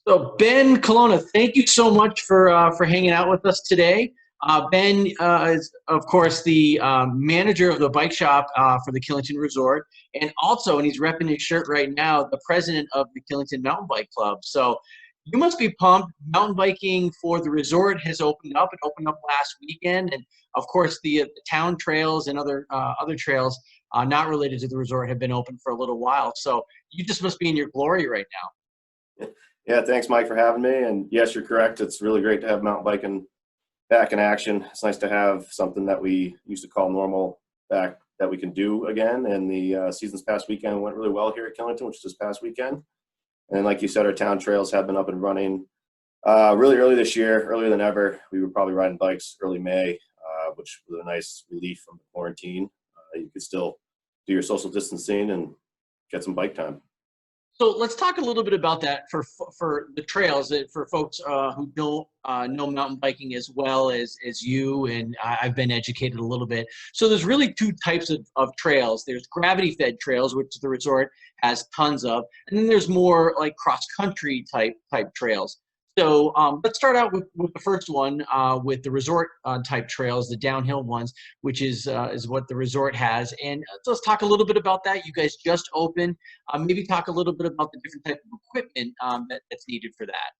So Ben Colona, thank you so much for hanging out with us today. Ben is, of course, the manager of the bike shop for the Killington Resort, and also, and he's repping his shirt right now, the president of the Killington Mountain Bike Club. So you must be pumped. Mountain biking for the resort has opened up. It opened up last weekend, and of course, the town trails and other trails not related to the resort have been open for a little while. So you just must be in your glory right now. Yeah, thanks, Mike, for having me. And yes, you're correct. It's really great to have mountain biking back in action. It's nice to have something that we used to call normal back that we can do again. And the season's past weekend went really well here at Killington, which is this past weekend. And like you said, our town trails have been up and running really early this year, earlier than ever. We were probably riding bikes early May, which was a nice relief from the quarantine. You could still do your social distancing and get some bike time. So let's talk a little bit about that for the trails for folks who don't know mountain biking as well as you, and I've been educated a little bit. So there's really two types of trails. There's gravity-fed trails, which the resort has tons of, and then there's more like cross-country type trails. So let's start out with the first one, with the resort type trails, the downhill ones, which is what the resort has. And let's talk a little bit about that. You guys just opened. Maybe talk a little bit about the different type of equipment that's needed for that.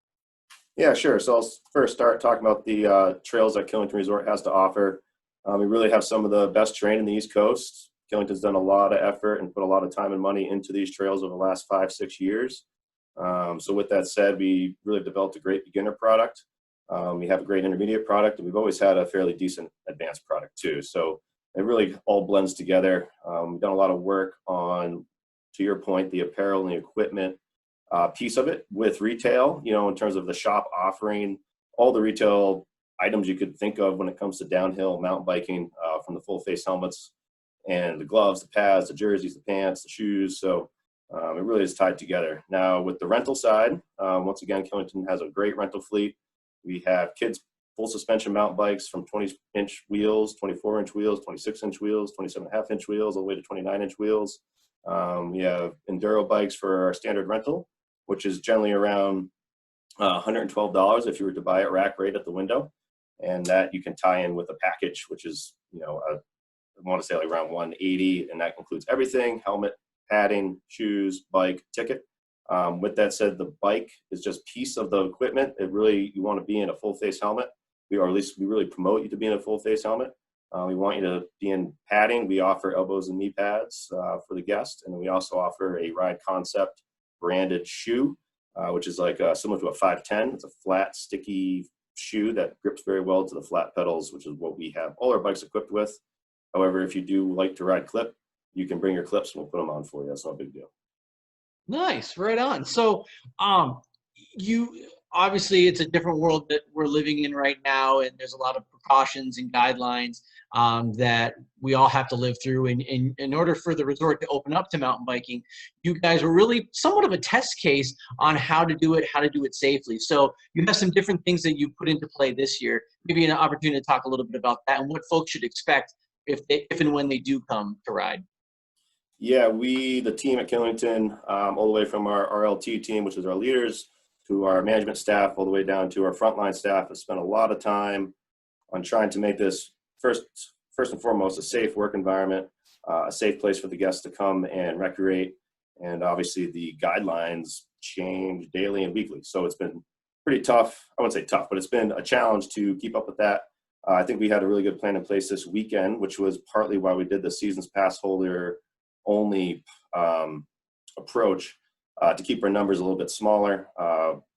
Yeah, sure. So I'll first start talking about the trails that Killington Resort has to offer. We really have some of the best terrain in the East Coast. Killington's done a lot of effort and put a lot of time and money into these trails over the last 5-6 years. So with that said, we really developed a great beginner product. We have a great intermediate product, and we've always had a fairly decent advanced product too. So it really all blends together. We've done a lot of work on, to your point, the apparel and the equipment piece of it with retail, in terms of the shop offering all the retail items you could think of when it comes to downhill mountain biking, from the full face helmets and the gloves, the pads, the jerseys, the pants, the shoes. So it really is tied together. Now with the rental side, once again, Killington has a great rental fleet. We have kids full suspension mountain bikes from 20-inch wheels, 24-inch wheels, 26-inch wheels, 27.5-inch wheels, all the way to 29-inch wheels. We have enduro bikes for our standard rental, which is generally around $112 if you were to buy it rack rate at the window. And that you can tie in with a package, which is, I want to say like around $180, and that includes everything: helmet, padding, shoes, bike, ticket. With that said, the bike is just a piece of the equipment. You want to be in a full face helmet. Or at least we really promote you to be in a full face helmet. We want you to be in padding. We offer elbows and knee pads for the guest. And we also offer a Ride Concept branded shoe, which is like similar to a 510. It's a flat, sticky shoe that grips very well to the flat pedals, which is what we have all our bikes equipped with. However, if you do like to ride clip, you can bring your clips and we'll put them on for you. That's not a big deal. Nice, right on. So, you obviously it's a different world that we're living in right now, and there's a lot of precautions and guidelines that we all have to live through. And in order for the resort to open up to mountain biking, you guys were really somewhat of a test case on how to do it safely. So you have some different things that you put into play this year. Maybe an opportunity to talk a little bit about that and what folks should expect if and when they do come to ride. Yeah, the team at Killington, all the way from our RLT team, which is our leaders, to our management staff, all the way down to our frontline staff, has spent a lot of time on trying to make this first and foremost a safe work environment, a safe place for the guests to come and recreate. And obviously the guidelines change daily and weekly. So it's been pretty tough. I wouldn't say tough, but it's been a challenge to keep up with that. I think we had a really good plan in place this weekend, which was partly why we did the season's pass holder only approach, to keep our numbers a little bit smaller,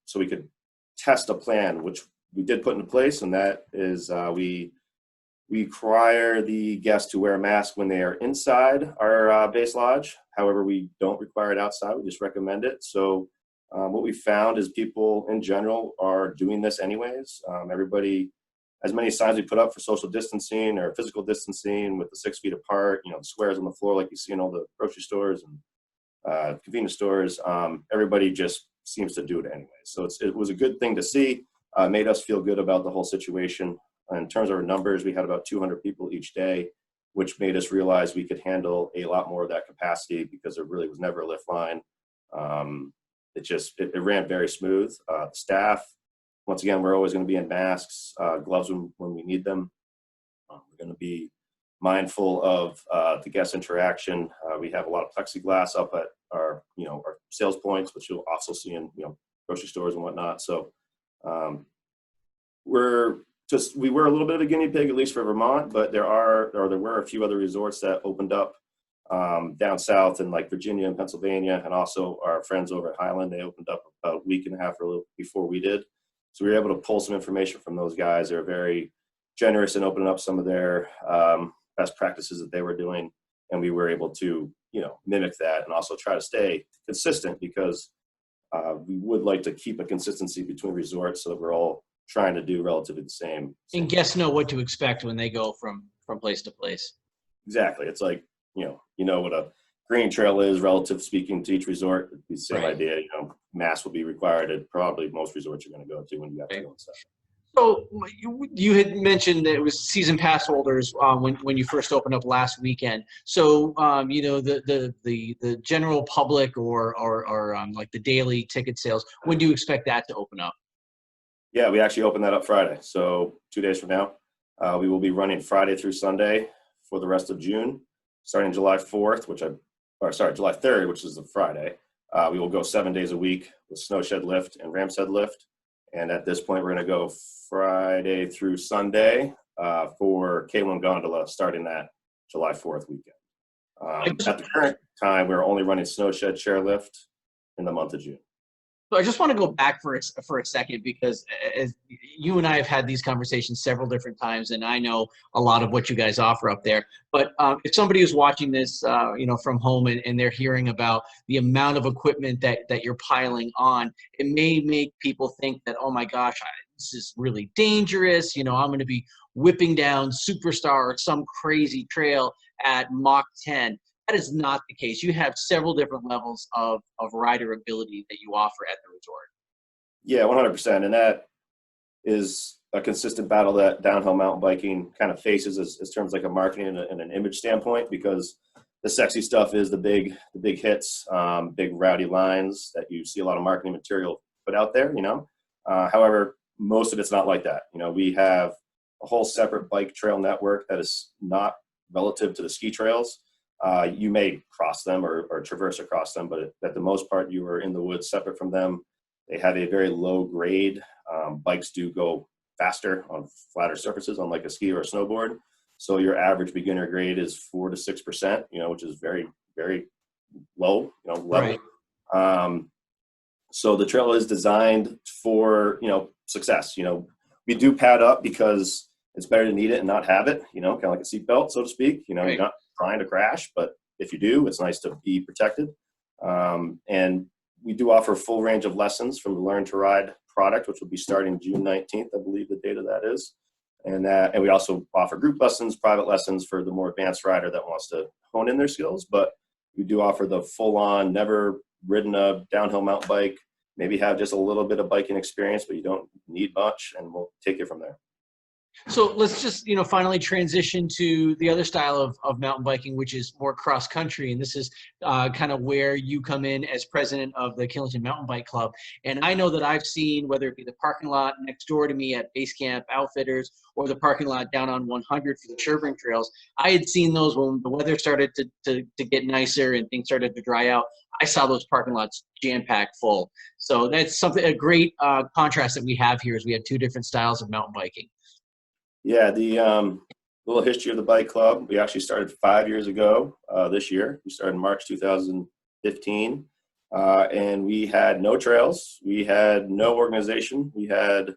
so we could test a plan, which we did put into place, and that is we require the guests to wear a mask when they are inside our base lodge. However, we don't require it outside. We just recommend it. So what we found is people in general are doing this anyways. Everybody, as many signs we put up for social distancing or physical distancing with the 6 feet apart, the squares on the floor like you see in all the grocery stores and convenience stores, everybody just seems to do it anyway. So it was a good thing to see. Made us feel good about the whole situation. In terms of our numbers, we had about 200 people each day, which made us realize we could handle a lot more of that capacity because there really was never a lift line. it ran very smooth. The staff, once again, we're always going to be in masks, gloves when we need them. We're going to be mindful of the guest interaction. We have a lot of plexiglass up at our sales points, which you'll also see in grocery stores and whatnot. So we were a little bit of a guinea pig, at least for Vermont, but there were a few other resorts that opened up down south in like Virginia and Pennsylvania, and also our friends over at Highland. They opened up about a week and a half or a little before we did. So we were able to pull some information from those guys. They're very generous in opening up some of their best practices that they were doing, and we were able to mimic that and also try to stay consistent, because we would like to keep a consistency between resorts so that we're all trying to do relatively the same. And guests know what to expect when they go from place to place. Exactly. It's like what a green trail is relative speaking to each resort. It's the same idea. Mask will be required at probably most resorts you're going to go to when you have to go inside. So you had mentioned that it was season pass holders when you first opened up last weekend. So the general public or like the daily ticket sales, when do you expect that to open up? Yeah, we actually opened that up Friday. So 2 days from now, we will be running Friday through Sunday for the rest of June, starting July 3rd, which is the Friday. We will go 7 days a week with snow shed lift and ramp shed lift. And at this point, we're going to go Friday through Sunday for K1 Gondola, starting that July 4th weekend. At the current time, we're only running snow shed chairlift in the month of June. So I just want to go back for a second, because as you and I have had these conversations several different times, and I know a lot of what you guys offer up there. But if somebody is watching this, from home and they're hearing about the amount of equipment that you're piling on, it may make people think that, oh my gosh, this is really dangerous. I'm going to be whipping down Superstar or some crazy trail at Mach 10. That is not the case. You have several different levels of rider ability that you offer at the resort. Yeah, 100%. And that is a consistent battle that downhill mountain biking kind of faces as terms like a marketing and an image standpoint, because the sexy stuff is the big hits, big rowdy lines that you see a lot of marketing material put out there, However, most of it's not like that. We have a whole separate bike trail network that is not relative to the ski trails. You may cross them or traverse across them, but at the most part, you are in the woods separate from them. They have a very low grade. Bikes do go faster on flatter surfaces, unlike a ski or a snowboard. So your average beginner grade is 4 to 6%, which is very, very low, level. Right. So the trail is designed for, success. We do pad up because it's better to need it and not have it, kind of like a seatbelt, so to speak. Right. You're not trying to crash, but if you do, it's nice to be protected. And we do offer a full range of lessons from the Learn to Ride product, which will be starting June 19th, I believe the date of that is. And we also offer group lessons, private lessons for the more advanced rider that wants to hone in their skills. But we do offer the full-on, never ridden a downhill mountain bike, maybe have just a little bit of biking experience, but you don't need much, and we'll take it from there. So let's just, finally transition to the other style of mountain biking, which is more cross country. And this is kind of where you come in as president of the Killington Mountain Bike Club. And I know that I've seen, whether it be the parking lot next door to me at Base Camp Outfitters or the parking lot down on 100 for the Sherburne trails, I had seen those when the weather started to get nicer and things started to dry out. I saw those parking lots jam-packed full. So that's a great contrast that we have here, is we have two different styles of mountain biking. Yeah, the little history of the bike club. We actually started 5 years ago this year. We started in March 2015, and we had no trails. We had no organization. We had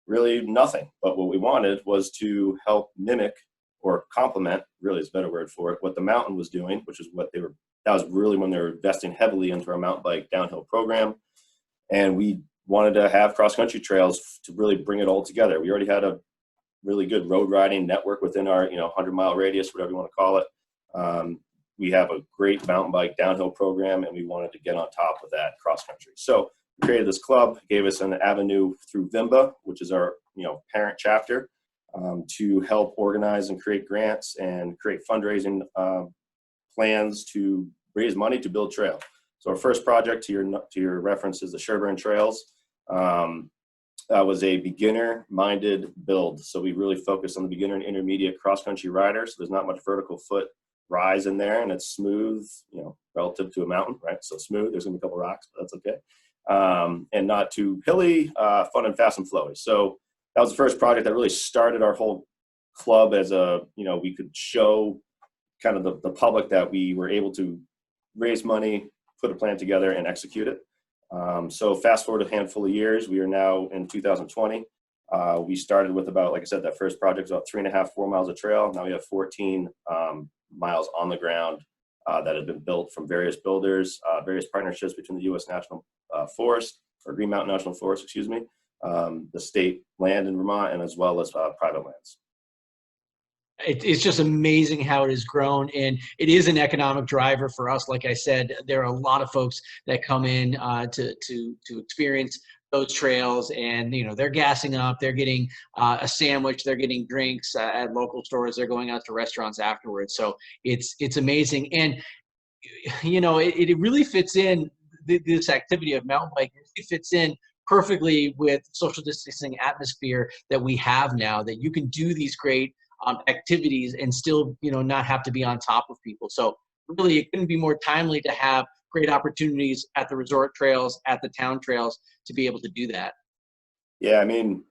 really nothing. But what we wanted was to help mimic or complement, really is a better word for it, what the mountain was doing, which is that was really when they were investing heavily into our mountain bike downhill program. And we wanted to have cross-country trails to really bring it all together. We already had a really good road riding network within our 100-mile radius, whatever you want to call it. We have a great mountain bike downhill program, and we wanted to get on top of that cross country. So we created this club, gave us an avenue through VIMBA, which is our parent chapter, to help organize and create grants and create fundraising plans to raise money to build trail. So our first project, to your reference, is the Sherburne Trails. That was a beginner-minded build. So we really focused on the beginner and intermediate cross-country riders. So there's not much vertical foot rise in there, and it's smooth, you know, relative to a mountain, right? So smooth. There's gonna be a couple rocks, but that's okay. And not too hilly, fun and fast and flowy. So that was the first project that really started our whole club as a, you know, we could show kind of the public that we were able to raise money, put a plan together, and execute it. So fast forward a handful of years, we are now in 2020. We started with about, like I said, that first project was about 3.5, 4 miles of trail. Now we have 14 miles on the ground that have been built from various builders, various partnerships between the U.S. National Forest, or Green Mountain National Forest, excuse me, the state land in Vermont, and as well as private lands. It's just amazing how it has grown, and it is an economic driver for us. Like I said, there are a lot of folks that come in to experience those trails, and you know, they're gassing up, they're getting a sandwich, they're getting drinks at local stores, they're going out to restaurants afterwards. So it's amazing, and you know, it really fits in, this activity of mountain biking. It fits in perfectly with social distancing atmosphere that we have now, that you can do these great activities and still, you know, not have to be on top of people. So really, it couldn't be more timely to have great opportunities at the resort trails, at the town trails, to be able to do that. Yeah, I mean,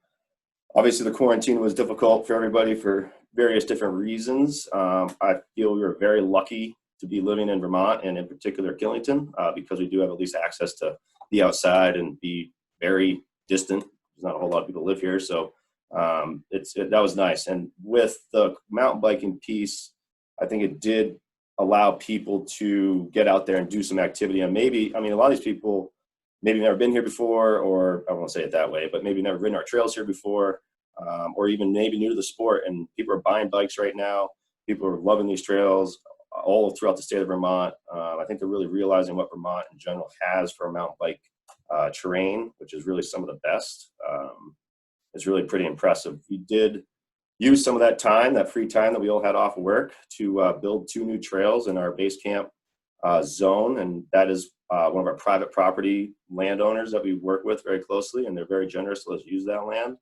obviously the quarantine was difficult for everybody for various different reasons. I feel we were very lucky to be living in Vermont, and in particular Killington, because we do have at least access to be outside and be very distant. There's not a whole lot of people live here, so that was nice. And with the mountain biking piece, I think it did allow people to get out there and do some activity. And maybe, I mean, a lot of these people maybe never been here before, or I won't say it that way, but maybe never ridden our trails here before, or even maybe new to the sport. And people are buying bikes right now. People are loving these trails all throughout the state of Vermont. I think they're really realizing what Vermont in general has for a mountain bike terrain, which is really some of the best. It's really pretty impressive. We did use some of that time, that free time that we all had off of work, to build 2 new trails in our base camp zone. And that is one of our private property landowners that we work with very closely, and they're very generous to let us use that land.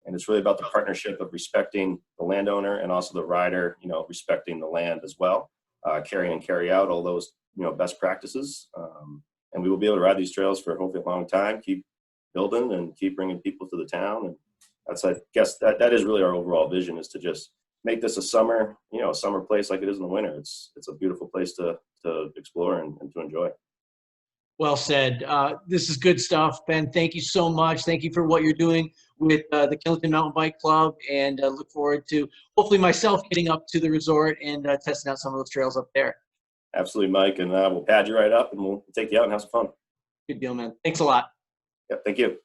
And it's really about the partnership of respecting the landowner and also the rider, you know, respecting the land as well, carry in and carry out all those, you know, best practices. And we will be able to ride these trails for hopefully a long time, keep building and keep bringing people to the town. And that's, I guess, that is really our overall vision, is to just make this a summer, you know, a summer place like it is in the winter. It's a beautiful place to explore and to enjoy. Well said. This is good stuff, Ben. Thank you so much. Thank you for what you're doing with the Killington Mountain Bike Club, and look forward to hopefully myself getting up to the resort and testing out some of those trails up there. Absolutely, Mike. And we'll pad you right up, and we'll take you out and have some fun. Good deal, man. Thanks a lot. Yeah, thank you.